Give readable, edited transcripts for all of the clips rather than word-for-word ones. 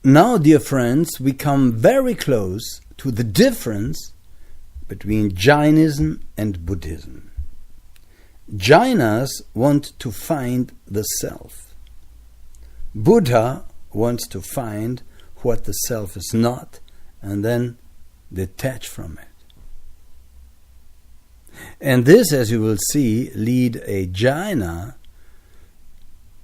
Now, dear friends, we come very close to the difference between Jainism and Buddhism. Jainas want to find the self. Buddha wants to find what the self is not and then detach from it. And this, as you will see, lead a Jaina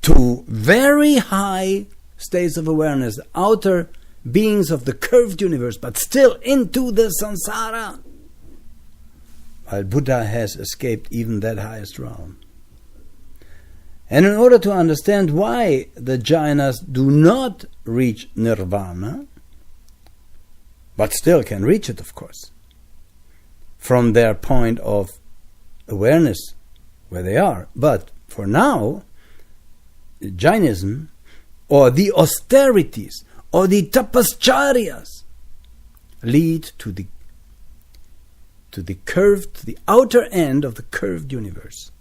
to very high states of awareness, outer beings of the curved universe, but still into the samsara, while Buddha has escaped even that highest realm. And in order to understand why the Jainas do not reach nirvana, but still can reach it, of course, from their point of awareness where they are. But for now, Jainism, or the austerities, or the tapascharias, lead to the curved, to the outer end of the curved universe,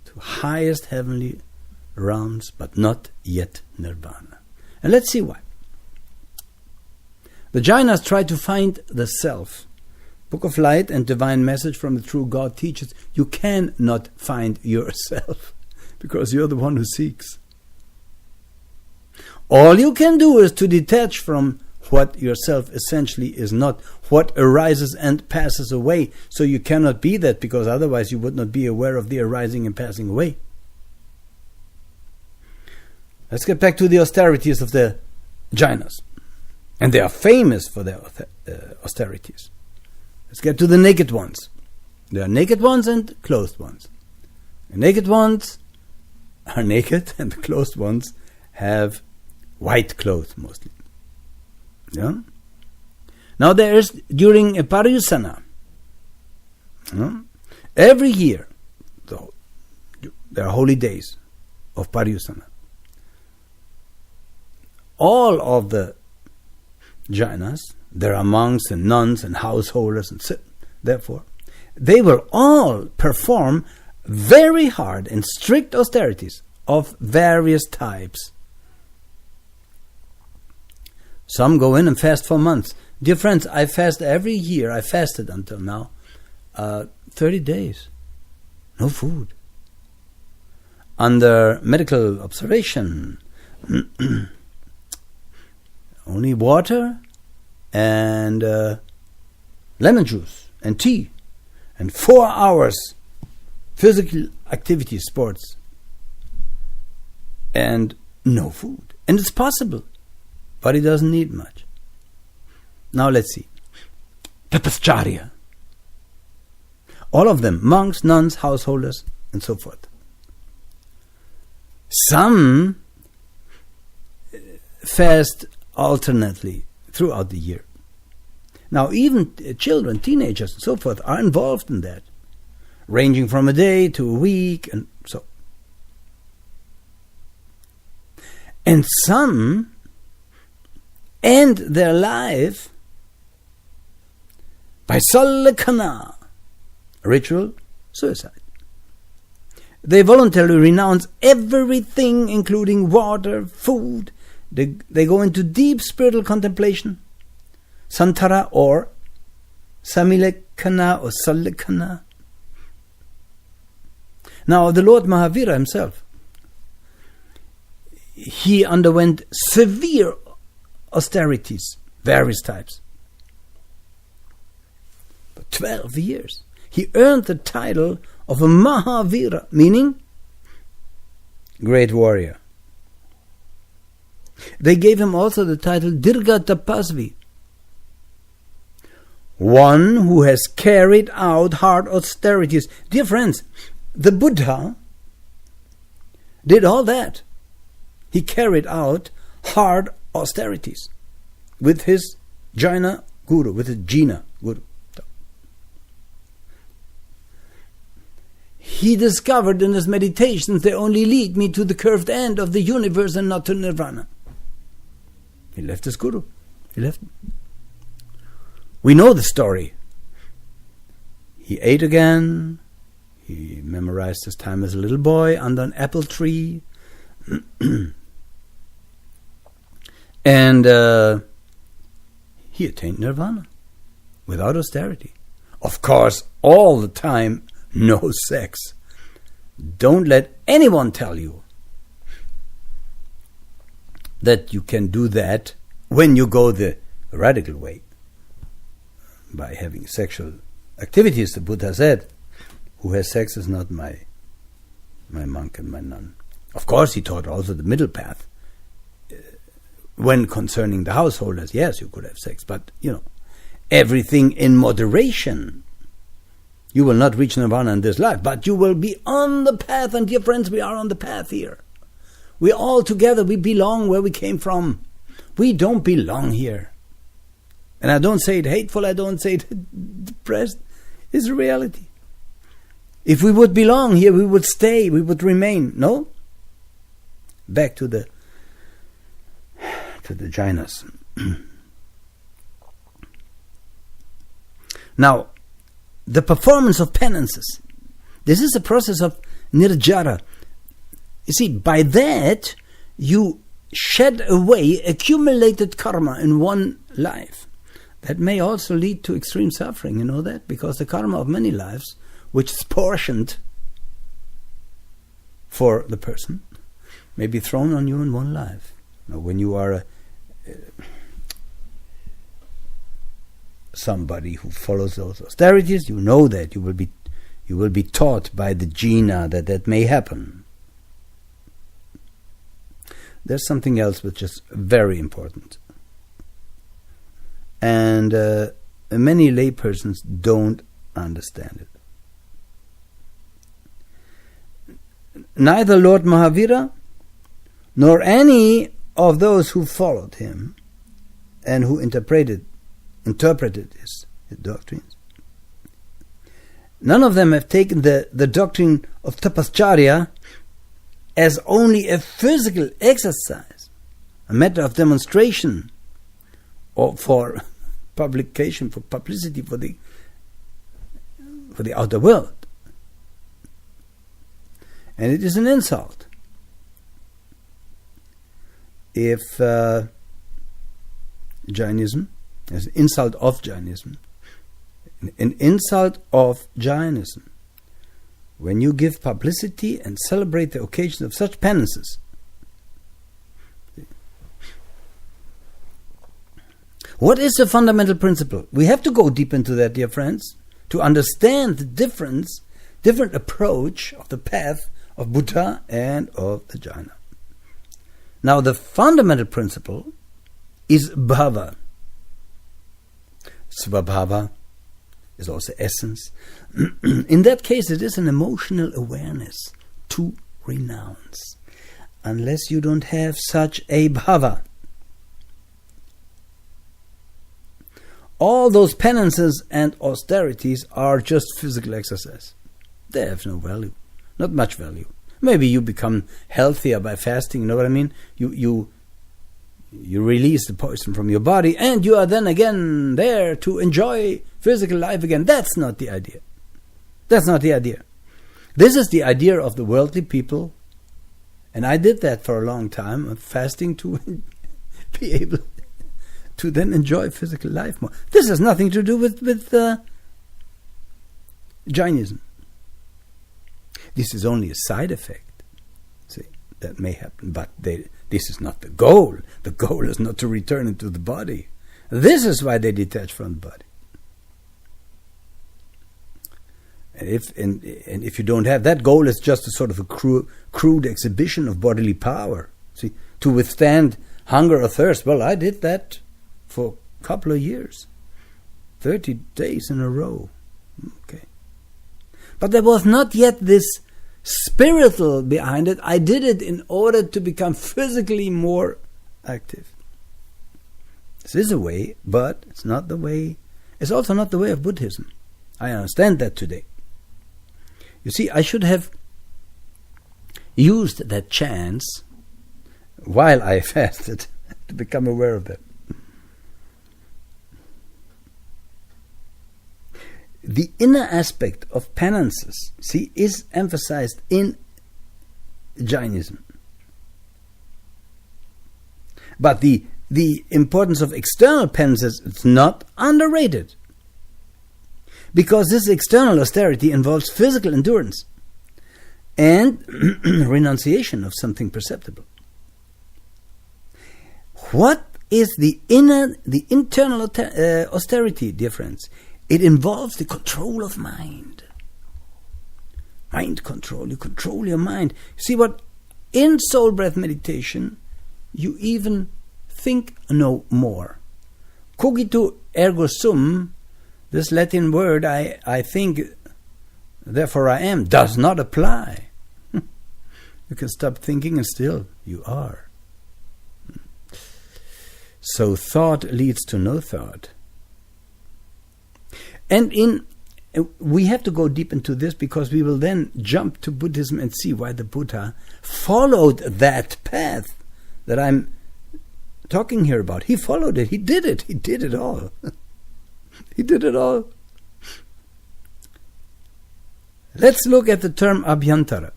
to highest heavenly realms, but not yet nirvana. And let's see why. The Jainas try to find the self. Book of Light and Divine Message from the True God teaches you cannot find yourself because you're the one who seeks. All you can do is to detach from what yourself essentially is not, what arises and passes away. So you cannot be that, because otherwise you would not be aware of the arising and passing away. Let's get back to the austerities of the Jainas. And they are famous for their austerities. Let's get to the naked ones. There are naked ones and clothed ones. The naked ones are naked, and the clothed ones have white clothes mostly. Yeah. Now there is, during a Pariyusana, every year, there are holy days of Pariyusana. All of the Jainas, there are monks and nuns and householders, and therefore, they will all perform very hard and strict austerities of various types. Some go in and fast for months. Dear friends, I fast every year. I fasted until now 30 days. No food. Under medical observation, only water and lemon juice and tea and 4 hours physical activity, sports, and no food. And it's possible. But he doesn't need much. Now let's see. Tapascharya. All of them, monks, nuns, householders, and so forth. Some fast alternately throughout the year. Now even children, teenagers, and so forth are involved in that, ranging from a day to a week, and so. And some end their life by salakana, ritual suicide. They voluntarily renounce everything, including water, food. They go into deep spiritual contemplation, santara or samilekana or salakana. Now the Lord Mahavira himself, he underwent severe austerities, various types. For 12 years. He earned the title of a Mahavira, meaning great warrior. They gave him also the title Dirga Tapasvi, one who has carried out hard austerities. Dear friends, the Buddha did all that. He carried out hard austerities with his Jaina guru, with his Jina guru. He discovered in his meditations they only lead me to the curved end of the universe and not to nirvana. He left his guru. He left him. We know the story. He ate again. He memorized his time as a little boy under an apple tree. And he attained nirvana without austerity. Of course, all the time, no sex. Don't let anyone tell you that you can do that when you go the radical way, by having sexual activities. The Buddha said, who has sex is not my monk and my nun. Of course, he taught also the middle path. When concerning the householders, yes, you could have sex, but, everything in moderation. You will not reach nirvana in this life, but you will be on the path, and dear friends, we are on the path here. We all together, we belong where we came from. We don't belong here. And I don't say it hateful, I don't say it depressed. It's reality. If we would belong here, we would stay, we would remain. No? Back to the Jainas. Now, the performance of penances. This is a process of nirjara. You see, by that you shed away accumulated karma in one life. That may also lead to extreme suffering, you know that? Because the karma of many lives, which is portioned for the person, may be thrown on you in one life. Now, when you are somebody who follows those austerities, you know that you will be taught by the jina that may happen. There's something else which is very important, and many laypersons don't understand it. Neither Lord Mahavira nor any of those who followed him and who interpreted his doctrines, none of them have taken the doctrine of tapascharya as only a physical exercise, a matter of demonstration, or for publication, for publicity, for the outer world. And it is an insult if Jainism, as an insult of Jainism, an insult of Jainism, when you give publicity and celebrate the occasion of such penances. What is the fundamental principle? We have to go deep into that, dear friends, to understand the different approach of the path of Buddha and of the Jaina. Now, the fundamental principle is bhava. Svabhava is also essence. In that case, it is an emotional awareness to renounce. Unless you don't have such a bhava, all those penances and austerities are just physical exercise. They have no value, not much value. Maybe you become healthier by fasting, you know what I mean? You release the poison from your body, and you are then again there to enjoy physical life again. That's not the idea. That's not the idea. This is the idea of the worldly people, and I did that for a long time, of fasting to be able to then enjoy physical life more. This has nothing to do with Jainism. This is only a side effect, see, that may happen, but this is not the goal. The goal is not to return into the body. This is why they detach from the body. And if you don't have that goal, it's just a sort of a crude exhibition of bodily power. See, to withstand hunger or thirst. Well, I did that for a couple of years, 30 days in a row. Okay, but there was not yet this spiritual behind it. I did it in order to become physically more active. This is a way, but it's not the way. It's also not the way of Buddhism. I understand that today. You see, I should have used that chance while I fasted to become aware of that. The inner aspect of penances, see, is emphasized in Jainism. But the the importance of external penances is not underrated, because this external austerity involves physical endurance and renunciation of something perceptible. What is the internal austerity, dear friends? It involves the control of mind. Mind control. You control your mind. See what? In soul breath meditation, you even think no more. Cogito ergo sum, this Latin word, I think, therefore I am, does not apply. You can stop thinking and still you are. So thought leads to no thought. And we have to go deep into this, because we will then jump to Buddhism and see why the Buddha followed that path that I'm talking here about. He followed it. He did it. He did it all. He did it all. Let's look at the term abhyantara.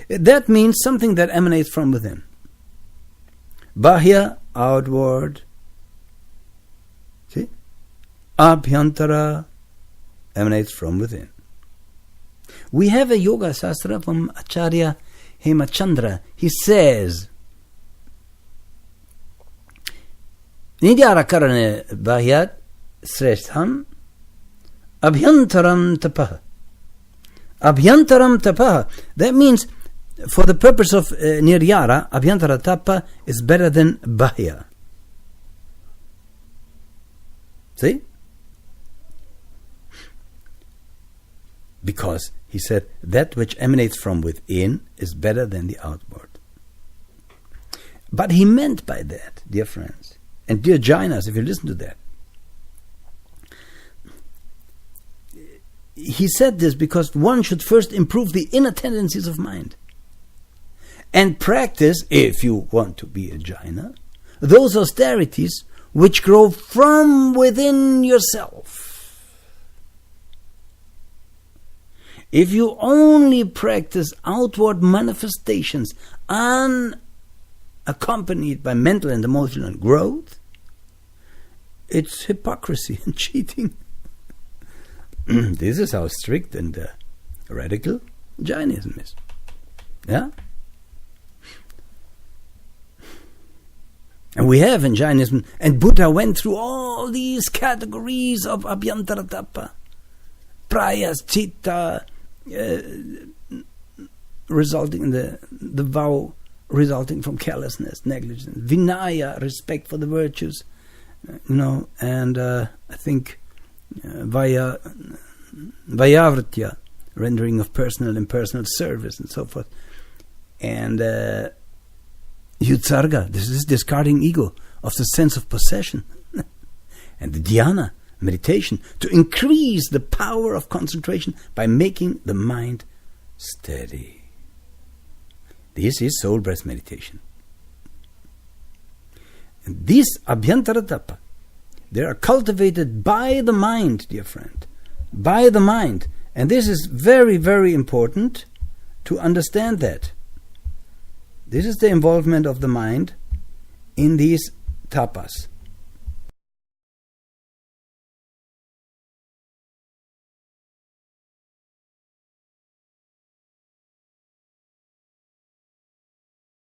That means something that emanates from within. Bahya, outward. See? Abhyantara emanates from within. We have a yoga sastra from Acharya Hemachandra. He says, Nidyara karane bahyat sreshtham abhyantaram tapah. Abhyantaram tapah. That means, for the purpose of niryara, abhyantara tapa is better than bahya. See? Because he said that which emanates from within is better than the outward. But he meant by that, dear friends, and dear Jainas, if you listen to that, he said this because one should first improve the inner tendencies of mind and practice, if you want to be a Jaina, those austerities which grow from within yourself. If you only practice outward manifestations unaccompanied by mental and emotional growth, it's hypocrisy and cheating. This is how strict and radical Jainism is. Yeah? And we have in Jainism, and Buddha went through all these categories of abhyantara tapa, prayas, citta, resulting in the vow resulting from carelessness, negligence, vinaya, respect for the virtues, and I think vayavritya, rendering of personal and impersonal service, and so forth, and yutsarga, this is discarding ego of the sense of possession, and the dhyana, meditation, to increase the power of concentration by making the mind steady. This is soul breath meditation. And these abhyantara tapa, they are cultivated by the mind, dear friend, by the mind. And this is very, very important to understand that. This is the involvement of the mind in these tapas.